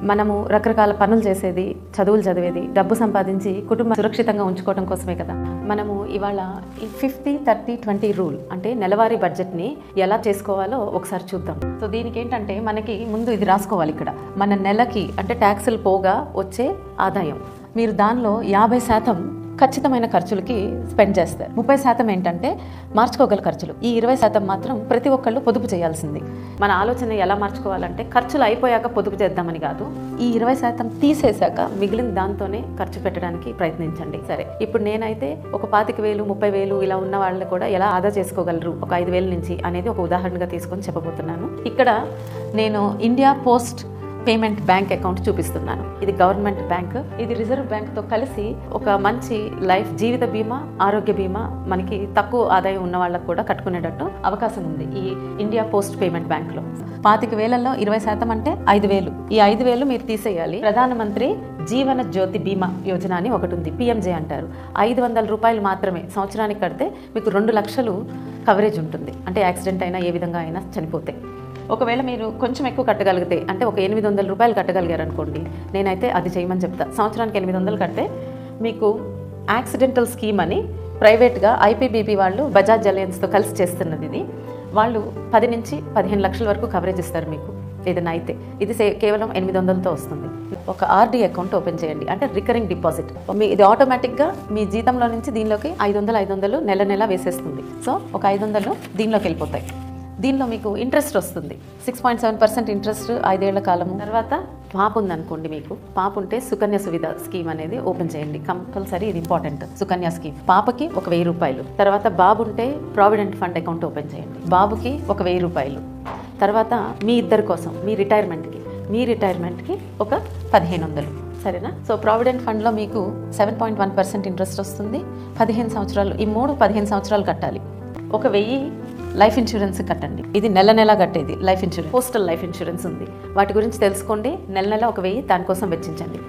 మనము రకరకాల పనులు చేసేది, చదువులు చదివేది, డబ్బు సంపాదించి కుటుంబం సురక్షితంగా ఉంచుకోవడం కోసమే కదా. మనము ఇవాళ ఈ 50-30-20 రూల్ అంటే నెలవారీ బడ్జెట్ని ఎలా చేసుకోవాలో ఒకసారి చూద్దాం. సో దీనికి ఏంటంటే మనకి ముందు ఇది రాసుకోవాలి. ఇక్కడ మన నెలకి అంటే ట్యాక్సులు పోగా వచ్చే ఆదాయం, మీరు దానిలో 50% ఖచ్చితమైన ఖర్చులకి స్పెండ్ చేస్తారు. 30% ఏంటంటే మార్చుకోగల ఖర్చులు. ఈ 20% మాత్రం ప్రతి ఒక్కళ్ళు పొదుపు చేయాల్సింది. మన ఆలోచన ఎలా మార్చుకోవాలంటే ఖర్చులు అయిపోయాక పొదుపు చేద్దామని కాదు, ఈ 20% తీసేశాక మిగిలిన దాంతోనే ఖర్చు పెట్టడానికి ప్రయత్నించండి. సరే, ఇప్పుడు నేనైతే ఒక 25,000, 30,000 ఇలా ఉన్న వాళ్ళు కూడా ఎలా ఆదా చేసుకోగలరు ఒక 5,000 నుంచి అనేది ఒక ఉదాహరణగా తీసుకొని చెప్పబోతున్నాను. ఇక్కడ నేను India post payment bank account చూపిస్తున్నాను. ఇది గవర్నమెంట్ బ్యాంక్, ఇది రిజర్వ్ బ్యాంక్తో కలిసి ఒక మంచి లైఫ్ జీవిత బీమా, ఆరోగ్య బీమా మనకి తక్కువ ఆదాయం ఉన్న వాళ్ళకు కూడా కట్టుకునేటట్టు అవకాశం ఉంది ఈ ఇండియా పోస్ట్ పేమెంట్ బ్యాంక్లో. 25,000లో 20% అంటే 5,000. ఈ 5,000 మీరు తీసేయాలి. ప్రధానమంత్రి జీవన జ్యోతి బీమా యోజన అని ఒకటి ఉంది, పిఎంజే అంటారు. 500 రూపాయలు మాత్రమే సంవత్సరానికి కడితే మీకు 2 లక్షలు కవరేజ్ ఉంటుంది. అంటే యాక్సిడెంట్ అయినా ఏ విధంగా అయినా చనిపోతే. ఒకవేళ మీరు కొంచెం ఎక్కువ కట్టగలిగితే అంటే ఒక 800 రూపాయలు కట్టగలిగారు అనుకోండి, నేనైతే అది చేయమని చెప్తా. సంవత్సరానికి 800 కడితే మీకు యాక్సిడెంటల్ స్కీమ్ అని ప్రైవేట్గా ఐపీబీపీ వాళ్ళు బజాజ్ అలయన్స్తో కలిసి చేస్తున్నది. ఇది వాళ్ళు 10 నుంచి 15 లక్షల వరకు కవరేజ్ ఇస్తారు మీకు ఏదైనా అయితే. ఇది కేవలం 800తో వస్తుంది. ఒక ఆర్డీ అకౌంట్ ఓపెన్ చేయండి, అంటే రికరింగ్ డిపాజిట్. ఇది ఆటోమేటిక్గా మీ జీతంలో నుంచి దీనిలోకి 500 నెల నెల వేసేస్తుంది. సో ఒక 500 దీనిలోకి వెళ్ళిపోతాయి. దీనిలో మీకు ఇంట్రెస్ట్ వస్తుంది, 6.7% ఇంట్రెస్ట్ 5 ఏళ్ల కాలం. తర్వాత పాప ఉందనుకోండి, మీకు పాప ఉంటే సుకన్య సువిధ స్కీమ్ అనేది ఓపెన్ చేయండి. కంపల్సరీ ఇది ఇంపార్టెంట్. సుకన్య స్కీమ్ పాపకి ఒక 1,000 రూపాయలు. తర్వాత బాబు ఉంటే ప్రావిడెంట్ ఫండ్ అకౌంట్ ఓపెన్ చేయండి, బాబుకి ఒక 1,000 రూపాయలు. తర్వాత మీ ఇద్దరి కోసం మీ రిటైర్మెంట్కి ఒక 1,500. సరేనా? సో ప్రావిడెంట్ ఫండ్లో మీకు 7.1% ఇంట్రెస్ట్ వస్తుంది. 15 సంవత్సరాలు, ఈ 15 సంవత్సరాలు కట్టాలి. ఒక 1,000 లైఫ్ ఇన్సూరెన్స్ కట్టండి. ఇది నెల నెల కట్టేది life insurance. Postal life insurance ఉంది. వాటి గురించి తెలుసుకోండి. నెల నెల ఒక 1,000 దానికోసం వెచ్చించండి.